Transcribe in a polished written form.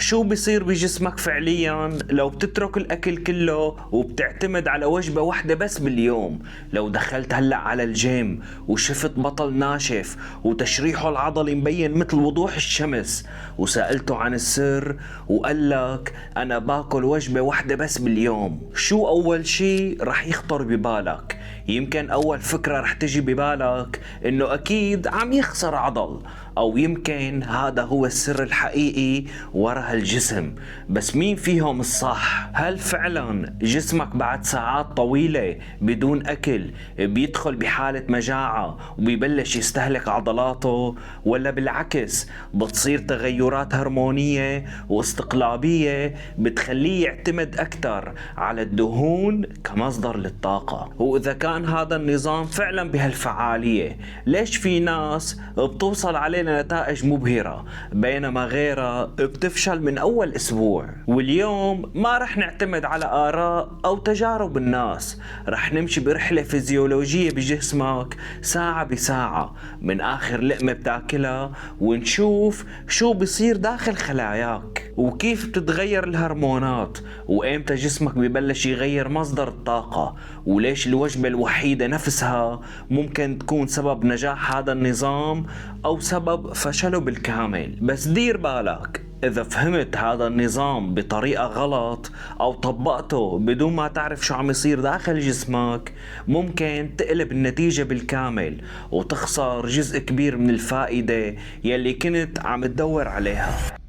شو بيصير بجسمك فعليا لو بتترك الاكل كله وبتعتمد على وجبة واحدة بس باليوم؟ لو دخلت هلأ على الجيم وشفت بطل ناشف وتشريحه العضلي مبين مثل وضوح الشمس وسألته عن السر وقال لك انا باكل وجبة واحدة بس باليوم، شو اول شي رح يخطر ببالك؟ يمكن اول فكرة رح تجي ببالك انه اكيد عم يخسر عضل، او يمكن هذا هو السر الحقيقي ورا هالجسم. بس مين فيهم الصح؟ هل فعلا جسمك بعد ساعات طويلة بدون اكل بيدخل بحالة مجاعة وبيبلش يستهلك عضلاته، ولا بالعكس بتصير تغيرات هرمونية واستقلابية بتخليه يعتمد اكثر على الدهون كمصدر للطاقة؟ واذا كان هذا النظام فعلا بهالفعالية، ليش في ناس بتوصل علينا نتائج مبهرة بينما غيرها بتفشل من اول اسبوع؟ واليوم ما رح نعتمد على اراء او تجارب الناس، رح نمشي برحلة فيزيولوجية بجسمك ساعة بساعة من اخر لقمة بتاكلها، ونشوف شو بيصير داخل خلاياك وكيف بتتغير الهرمونات، وامتى جسمك ببلش يغير مصدر الطاقة، وليش الوجبة الوحيدة نفسها ممكن تكون سبب نجاح هذا النظام او سبب فشله بالكامل. بس دير بالك، إذا فهمت هذا النظام بطريقة غلط أو طبقته بدون ما تعرف شو عم يصير داخل جسمك، ممكن تقلب النتيجة بالكامل وتخسر جزء كبير من الفائدة يلي كنت عم تدور عليها.